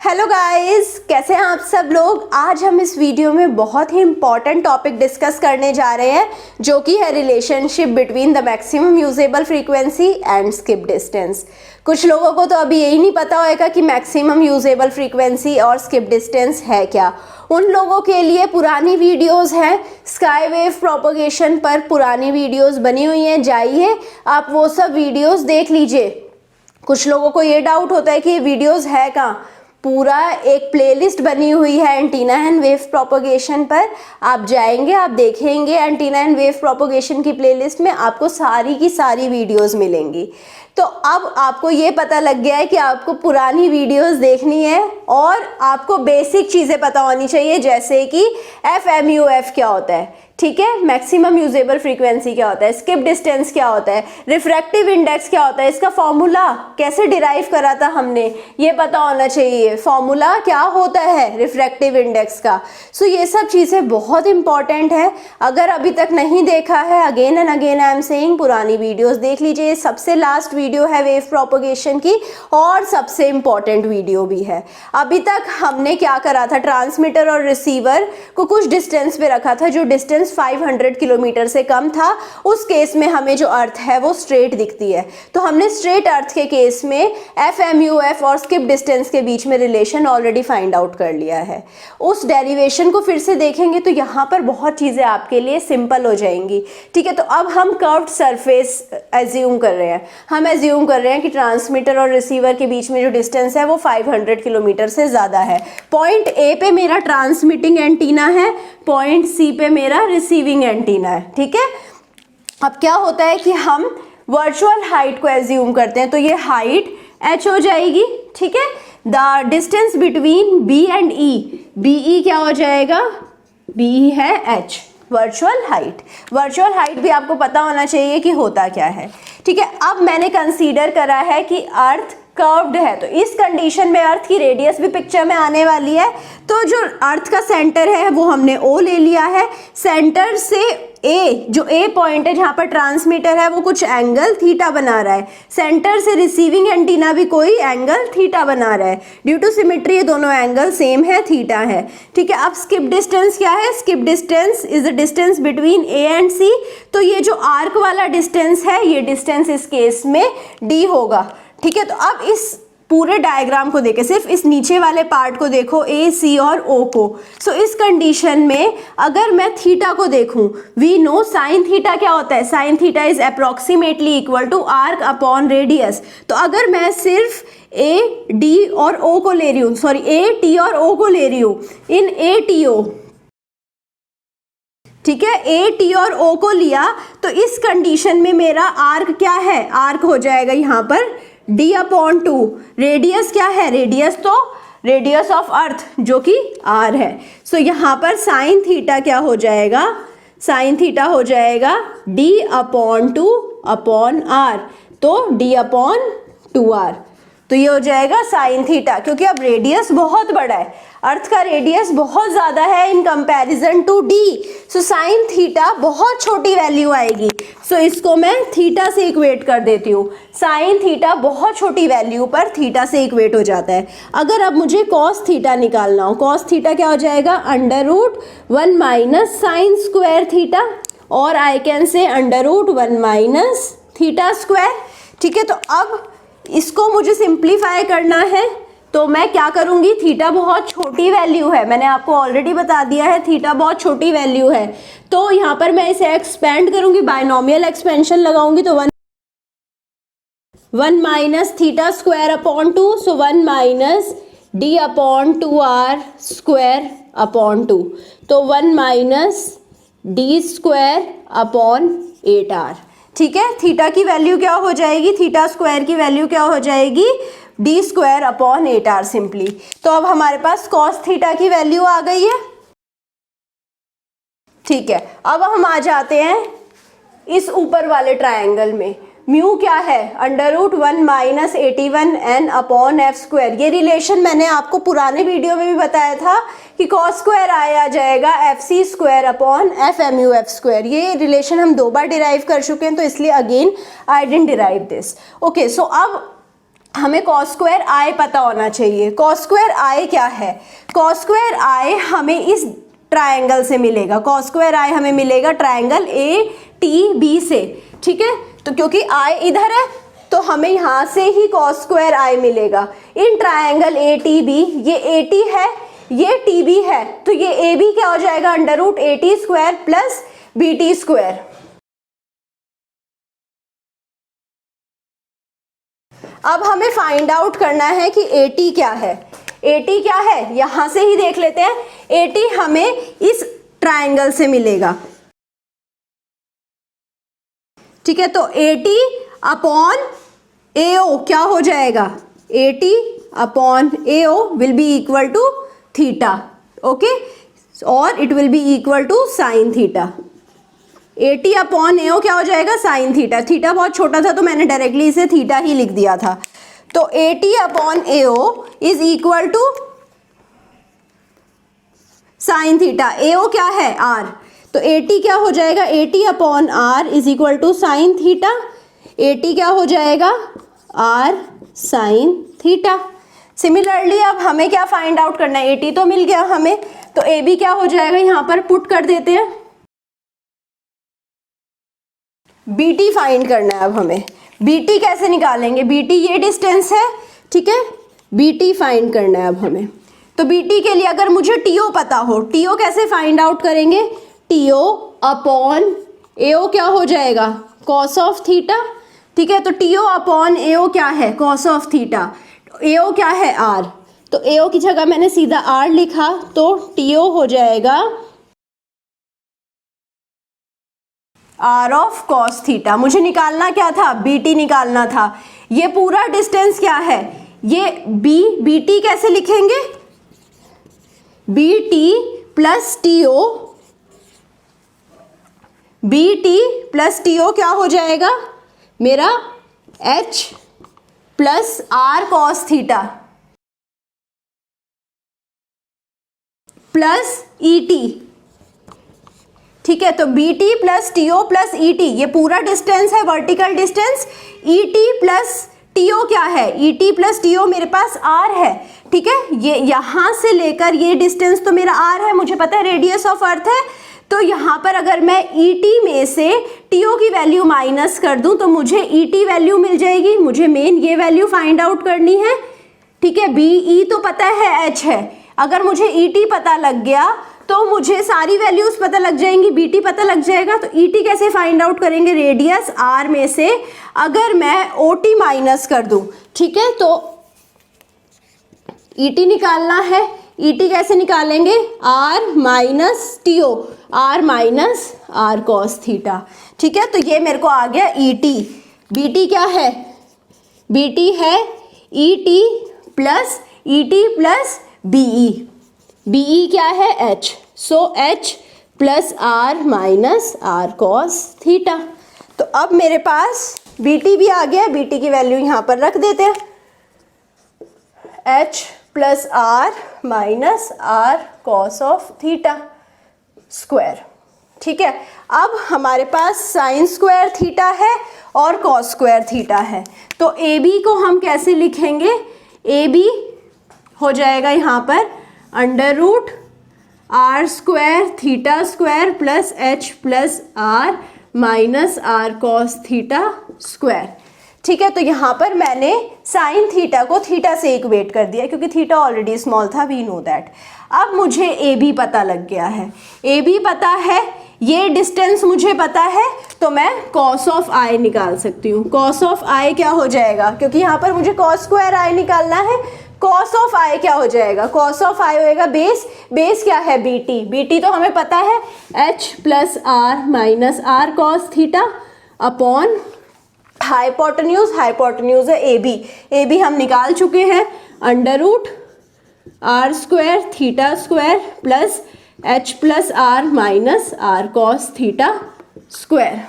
Hello guys, कैसे हैं आप सब लोग। आज हम इस वीडियो में बहुत ही इंपॉर्टेंट टॉपिक डिस्कस करने जा रहे हैं जो कि है relationship between the maximum usable frequency and skip distance. कुछ लोगों को तो अभी यही नहीं पता होगा कि मैक्सिमम यूजेबल फ्रीक्वेंसी और स्किप डिस्टेंस है क्या। उन लोगों के लिए पुरानी वीडियोस हैं, स्काई वेव प्रोपगेशन पर पुरानी वीडियोस बनी हुई हैं, जाइए आप वो सब वीडियोस देख लीजिए। कुछ लोगों को ये डाउट होता है कि ये वीडियोस है कहाँ। पूरा एक प्लेलिस्ट बनी हुई है एंटीना एंड वेव प्रोपगेशन पर, आप जाएंगे आप देखेंगे एंटीना एंड वेव प्रोपगेशन की प्लेलिस्ट में आपको सारी की सारी वीडियोस मिलेंगी। तो अब आपको ये पता लग गया है कि आपको पुरानी वीडियोस देखनी है और आपको बेसिक चीज़ें पता होनी चाहिए, जैसे कि FMUF क्या होता है, ठीक है, मैक्सिमम यूजेबल फ्रीक्वेंसी क्या होता है, स्किप डिस्टेंस क्या होता है, रिफ्रैक्टिव इंडेक्स क्या होता है, इसका फॉर्मूला कैसे डिराइव करा था हमने, ये पता होना चाहिए। फॉर्मूला क्या होता है रिफ्रैक्टिव इंडेक्स का। सो ये सब चीज़ें बहुत इंपॉर्टेंट है। अगर अभी तक नहीं देखा है, again and again I am saying, पुरानी वीडियोस देख लीजिए। सबसे लास्ट वीडियो है वेव प्रोपगेशन की और सबसे इंपॉर्टेंट वीडियो भी है। अभी तक हमने क्या करा था, ट्रांसमीटर और रिसीवर को कुछ डिस्टेंस पे रखा था, जो डिस्टेंस 500 किलोमीटर से कम था। उस केस में हमें जो अर्थ है वो स्ट्रेट दिखती है। तो हमने स्ट्रेट अर्थ के केस में FMUF और स्किप डिस्टेंस के बीच में रिलेशन ऑलरेडी फाइंड आउट कर लिया है। उस डेरिवेशन को फिर से देखेंगे तो यहाँ पर बहुत चीज़ें आपके लिए सिंपल हो जाएंगी, ठीक है। तो अब हम कर्व्ड सरफेस एज्यूम कर रहे हैं। हम एज्यूम कर रहे हैं कि ट्रांसमीटर और रिसीवर के बीच में जो डिस्टेंस है वो 500 किलोमीटर से ज़्यादा है। पॉइंट ए पे मेरा ट्रांसमिटिंग एंटीना है, पॉइंट सी पे मेरा रिसीविंग एंटीना है, ठीक है। अब क्या होता है कि हम वर्चुअल हाइट को एज्यूम करते हैं, तो ये हाइट h हो जाएगी, ठीक है। The distance between b and e, BE क्या हो जाएगा, BE है h, virtual height. Virtual height भी आपको पता होना चाहिए कि होता क्या है, ठीक है। अब मैंने कंसीडर करा है कि अर्थ कर्व्ड है, तो इस कंडीशन में अर्थ की रेडियस भी पिक्चर में आने वाली है। तो जो अर्थ का सेंटर है वो हमने O ले लिया है। सेंटर से A, जो A पॉइंट है जहाँ पर ट्रांसमीटर है, वो कुछ एंगल थीटा बना रहा है। सेंटर से रिसीविंग एंटीना भी कोई एंगल थीटा बना रहा है। ड्यू टू सिमेट्री ये दोनों एंगल सेम है, थीटा है, ठीक है। अब स्किप डिस्टेंस क्या है, skip distance is the distance between A and C। तो ये जो आर्क वाला डिस्टेंस है, ये डिस्टेंस इस केस में D होगा, ठीक है। तो अब इस पूरे डायग्राम को देखें, सिर्फ इस नीचे वाले पार्ट को देखो, A, C और O को। सो इस कंडीशन में अगर मैं थीटा को देखूं, वी नो साइन थीटा क्या होता है, sine theta is approximately equal to arc upon radius. तो अगर मैं सिर्फ A, D और O को ले रही हूँ, सॉरी A, T और O को ले रही हूँ, इन ATO, ठीक है, A, T और O को लिया, तो इस कंडीशन में मेरा आर्क क्या है, आर्क हो जाएगा यहाँ पर D अपॉन 2। रेडियस क्या है, रेडियस तो रेडियस ऑफ अर्थ जो कि R है। सो यहाँ पर साइन थीटा क्या हो जाएगा, साइन थीटा हो जाएगा D अपॉन 2 अपॉन R, तो D अपॉन 2R। तो ये हो जाएगा साइन थीटा, क्योंकि अब रेडियस बहुत बड़ा है, अर्थ का रेडियस बहुत ज़्यादा है in comparison to D। So sine theta बहुत छोटी वैल्यू आएगी। सो इसको मैं थीटा से इक्वेट कर देती हूँ। साइन थीटा बहुत छोटी वैल्यू पर थीटा से इक्वेट हो जाता है। अगर अब मुझे कॉस थीटा निकालना हो, कॉस थीटा क्या हो जाएगा, √1 माइनस साइन स्क्वायर थीटा, और I can say √1 minus theta square, ठीक है। तो अब इसको मुझे सिंप्लीफाई करना है, तो मैं क्या करूंगी, थीटा बहुत छोटी वैल्यू है, मैंने आपको ऑलरेडी बता दिया है थीटा बहुत छोटी वैल्यू है। तो यहाँ पर मैं इसे एक्सपेंड करूंगी, बायनोमियल एक्सपेंशन लगाऊंगी, तो 1 माइनस थीटा स्क्वायर अपॉन 2, सो 1 minus D upon 2R square upon 2, तो 1 minus D square upon 8R, ठीक है। थीटा की वैल्यू क्या हो जाएगी, थीटा स्क्वायर की वैल्यू क्या हो जाएगी, D square upon 8R simply. तो अब हमारे पास कॉस थीटा की वैल्यू आ गई है, ठीक है। अब हम आ जाते हैं इस ऊपर वाले ट्रायंगल में। म्यू क्या है, √1 minus 81n upon F square. ये रिलेशन मैंने आपको पुराने वीडियो में भी बताया था कि कॉस स्क्वायर आ जाएगा FC square upon FMUF square. ये रिलेशन हम 2 बार डिराइव कर चुके हैं, तो इसलिए again I didn't derive this. Okay, so अब हमें कॉस स्क्वायर आई पता होना चाहिए। कॉस स्क्वायर आई क्या है? कॉस स्क्वायर आई हमें इस ट्रायंगल से मिलेगा। कॉस स्क्वायर आई हमें मिलेगा ट्रायंगल ए टी बी से, ठीक है। तो क्योंकि आई इधर है तो हमें यहाँ से ही कॉस स्क्वायर आई मिलेगा in triangle A T B. ये ए टी है, ये टी बी है, तो ये ए बी क्या हो जाएगा? Under root A T square plus B T square. अब हमें फाइंड आउट करना है कि ए टी क्या है। ए टी क्या है यहां से ही देख लेते हैं। ए टी हमें इस ट्रायंगल से मिलेगा, ठीक है। तो A T upon A O क्या हो जाएगा? A T upon A O will be equal to theta, okay, और it will be equal to sine theta. A T upon A O क्या हो जाएगा? Sine theta. थीटा बहुत छोटा था तो मैंने डायरेक्टली इसे थीटा ही लिख दिया था। तो A T upon A O is equal to sine theta. A O क्या है? आर। तो ए टी क्या हो जाएगा? A T upon R is equal to sine theta. A T क्या हो जाएगा? Are sine theta. सिमिलरली अब हमें क्या फाइंड आउट करना है? ए टी तो मिल गया हमें, तो ए बी क्या हो जाएगा? यहां पर पुट कर देते हैं। बी टी फाइंड करना है अब हमें। बी टी कैसे निकालेंगे? बी टी ये डिस्टेंस है, ठीक है। बी टी फाइंड करना है अब हमें। तो बी टी के लिए अगर मुझे टी ओ पता हो, टी ओ कैसे फाइंड आउट करेंगे? T O upon A O क्या हो जाएगा? कॉस ऑफ थीटा, ठीक है। तो T O upon A O क्या है? Cos of theta. A O क्या है? आर। तो ए ओ की जगह मैंने सीधा आर लिखा, तो टी ओ हो जाएगा आर ऑफ कॉस थीटा। मुझे निकालना क्या था? बी टी निकालना था। ये पूरा डिस्टेंस क्या है? ये बी, बी टी कैसे लिखेंगे? B T plus T O, B T plus T O क्या हो जाएगा मेरा? H plus R cos theta plus E T, ठीक है। तो B T plus T O plus E T, ये पूरा डिस्टेंस है vertical distance. E T plus T O क्या है? E T plus T O मेरे पास आर है, ठीक है। ये यहां से लेकर ये डिस्टेंस तो मेरा आर है, मुझे पता है रेडियस ऑफ अर्थ है। तो यहाँ पर अगर मैं ई टी में से टी ओ की वैल्यू माइनस कर दूं तो मुझे ई टी वैल्यू मिल जाएगी। मुझे मेन ये वैल्यू फाइंड आउट करनी है, ठीक है। बी ई तो पता है एच है, अगर मुझे ई टी पता लग गया तो मुझे सारी वैल्यूज पता लग जाएंगी, बी टी पता लग जाएगा। तो ई टी कैसे फाइंड आउट करेंगे? रेडियस आर में से अगर मैं ओ टी माइनस कर दूं, ठीक है, तो ई टी निकालना है। ई टी कैसे निकालेंगे? R minus T O, R minus R cos theta, ठीक है। तो ये मेरे को आ गया ई टी। बी टी क्या है? बी टी है E T plus B E. B E क्या है? H. So H plus R minus R cos theta. तो अब मेरे पास बी टी भी आ गया, बी टी की वैल्यू यहाँ पर रख देते हैं, H plus R minus R cos of theta square, ठीक है। अब हमारे पास साइन स्क्वायर थीटा है और कॉस स्क्वायर थीटा है। तो ए बी को हम कैसे लिखेंगे? ए बी हो जाएगा यहाँ पर under root R square theta square plus H plus R minus R cos theta square, ठीक है। तो यहाँ पर मैंने साइन थीटा को थीटा से इक्वेट कर दिया क्योंकि थीटा ऑलरेडी स्मॉल था, वी नो दैट। अब मुझे ए बी पता लग गया है, ए बी पता है, ये डिस्टेंस मुझे पता है, तो मैं कॉस ऑफ आई निकाल सकती हूँ। कॉस ऑफ आई क्या हो जाएगा? क्योंकि यहाँ पर मुझे कॉस स्क्वायर आई निकालना है, कॉस ऑफ आई क्या हो जाएगा? कॉस ऑफ आई होएगा बेस, बेस क्या है? B T. बी टी तो हमें पता है H plus R minus R cos theta upon hypotenuse, hypotenuse है ए बी। ए बी हम निकाल चुके हैं, under root R square theta square plus H plus R minus R cos theta square,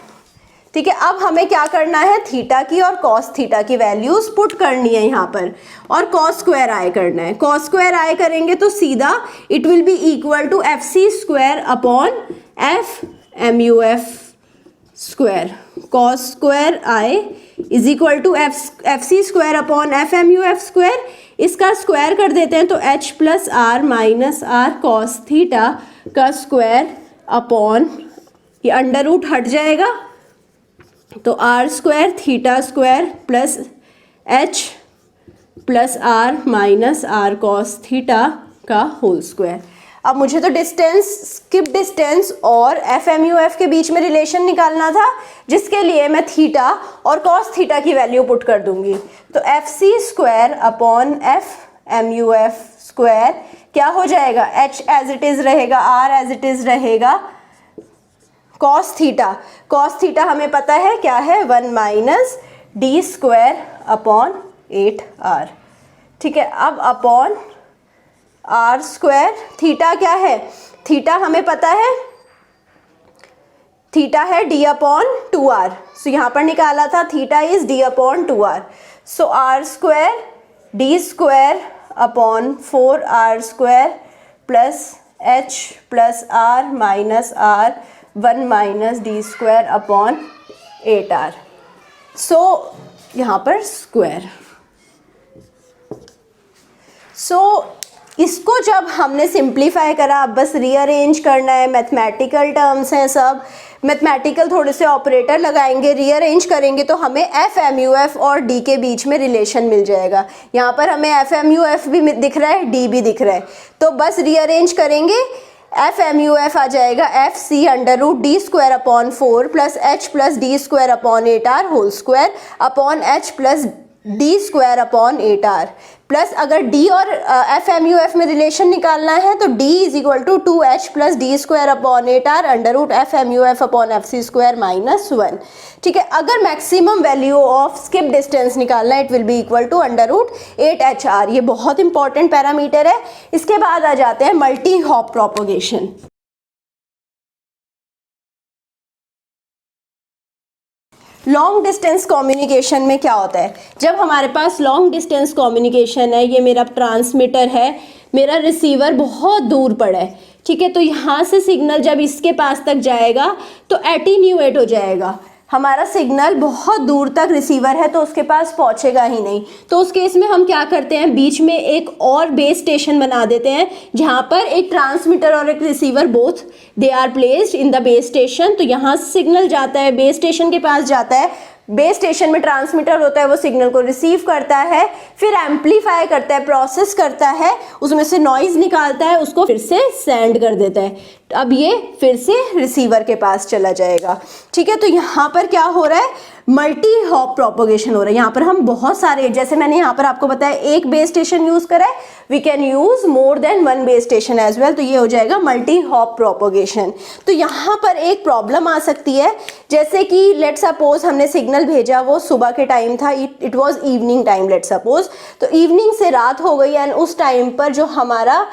ठीक है। अब हमें क्या करना है? थीटा की और कॉस थीटा की वैल्यूज पुट करनी है यहाँ पर और कॉस स्क्वायर आई करना है। कॉस स्क्वायर आई करेंगे तो सीधा it will be equal to F C square upon F M U F square. Cos square I is equal to F C square upon F M U F square, इसका square कर देते हैं तो H plus R minus R cos theta का square upon, ये under root हट जाएगा तो R square theta square plus H plus R minus R cos theta का होल स्क्वायर। अब मुझे तो डिस्टेंस, स्किप डिस्टेंस और एफ एम यू एफ के बीच में रिलेशन निकालना था, जिसके लिए मैं थीटा और कॉस थीटा की वैल्यू पुट कर दूंगी। तो F C square upon F M U F square क्या हो जाएगा, एच एज इट इज रहेगा, आर एज इट इज रहेगा, कॉस थीटा हमें पता है क्या है, 1 minus D square upon 8r। ठीक है, अब अपॉन आर स्क्वायर, थीटा क्या है, थीटा हमें पता है, थीटा है डी अपॉन 2r, सो यहाँ पर निकाला था theta is D upon 2r, so R square D square upon 4r square plus H plus R minus R 1 minus D square upon 8r, so यहाँ पर स्क्वायर। सो इसको जब हमने सिंप्लीफाई करा, अब बस रीअरेंज करना है, मैथमेटिकल टर्म्स हैं सब, मैथमेटिकल थोड़े से ऑपरेटर लगाएंगे, रीअरेंज करेंगे तो हमें एफ एम यू एफ और डी के बीच में रिलेशन मिल जाएगा। यहाँ पर हमें एफ एम यू एफ भी दिख रहा है, डी भी दिख रहा है, तो बस रीअरेंज करेंगे, एफ एम यू एफ आ जाएगा F C under root D square upon 4 plus H plus D square upon 8r whole square upon H plus D square upon 8r, plus अगर d और एफ एम यू एफ में relation निकालना है तो d is equal to 2h plus D square upon 8r under root F M U F upon F C square minus 1। ठीक है, अगर maximum value of skip distance निकालना है, it will be equal to under root 8HR, ये बहुत important parameter है। इसके बाद आ जाते हैं multi hop propagation. Long distance communication में क्या होता है, जब हमारे पास लॉन्ग डिस्टेंस कम्युनिकेशन है, ये मेरा ट्रांसमीटर है, मेरा रिसीवर बहुत दूर पड़ा है, ठीक है, तो यहाँ से सिग्नल जब इसके पास तक जाएगा तो एटीन्यूएट हो जाएगा, हमारा सिग्नल बहुत दूर तक रिसीवर है तो उसके पास पहुंचेगा ही नहीं। तो उस केस में हम क्या करते हैं, बीच में एक और बेस स्टेशन बना देते हैं जहां पर एक ट्रांसमीटर और एक receiver both they are placed in the base station. तो यहाँ से सिग्नल जाता है, बेस स्टेशन के पास जाता है, बेस स्टेशन में ट्रांसमीटर होता है, वो सिग्नल को रिसीव करता है, फिर एम्पलीफाई करता है, प्रोसेस करता है, उसमें से नॉइज निकालता है, उसको फिर से सेंड कर देता है, अब ये फिर से रिसीवर के पास चला जाएगा। ठीक है, तो यहाँ पर क्या हो रहा है, मल्टी हॉप प्रोपोगेशन हो रहा है। यहाँ पर हम बहुत सारे, जैसे मैंने यहाँ पर आपको बताया एक बेस स्टेशन यूज करा है, we can use more than one base station as well, तो ये हो जाएगा मल्टी हॉप प्रोपोगेशन। तो यहाँ पर एक प्रॉब्लम आ सकती है, जैसे कि लेट सपोज हमने सिग्नल भेजा, वो सुबह के टाइम था, it was evening time let suppose, तो इवनिंग से रात हो गई एंड उस टाइम पर जो हमारा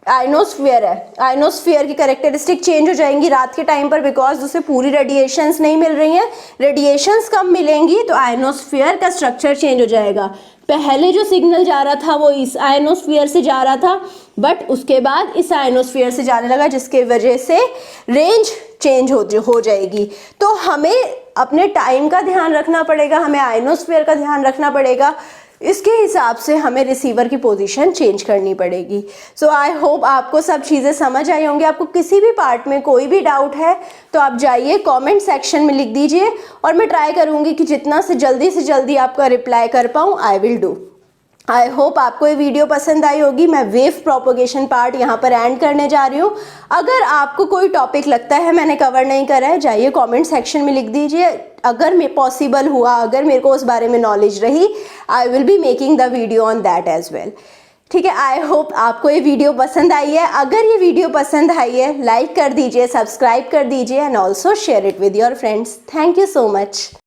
आयनोस्फीयर है, आयनोस्फीयर की कैरेक्टरिस्टिक चेंज हो जाएंगी रात के टाइम पर, बिकॉज उसे पूरी रेडिएशंस नहीं मिल रही हैं, रेडिएशंस कम मिलेंगी तो आयनोस्फीयर का स्ट्रक्चर चेंज हो जाएगा। पहले जो सिग्नल जा रहा था वो इस आयनोस्फीयर से जा रहा था, बट उसके बाद इस आयनोस्फीयर से जाने लगा, जिसके वजह से रेंज चेंज हो जाएगी। तो हमें अपने टाइम का ध्यान रखना पड़ेगा, हमें आयनोस्फीयर का ध्यान रखना पड़ेगा, इसके हिसाब से हमें रिसीवर की पोजीशन चेंज करनी पड़ेगी। सो आई होप आपको सब चीज़ें समझ आई होंगी। आपको किसी भी पार्ट में कोई भी डाउट है तो आप जाइए कमेंट सेक्शन में लिख दीजिए, और मैं ट्राई करूँगी कि जितना से जल्दी आपका रिप्लाई कर पाऊँ, I will do. I hope आपको ये वीडियो पसंद आई होगी। मैं वेव प्रोपोगेशन पार्ट यहाँ पर एंड करने जा रही हूँ। अगर आपको कोई टॉपिक लगता है मैंने कवर नहीं करा है, जाइए कमेंट सेक्शन में लिख दीजिए। अगर मैं पॉसिबल हुआ, अगर मेरे को उस बारे में नॉलेज रही, I will be making the video on that as well. ठीक है, आई होप आपको ये वीडियो पसंद आई है। अगर ये वीडियो पसंद आई है, लाइक कर दीजिए, सब्सक्राइब कर दीजिए and also share it with your friends. Thank you so much.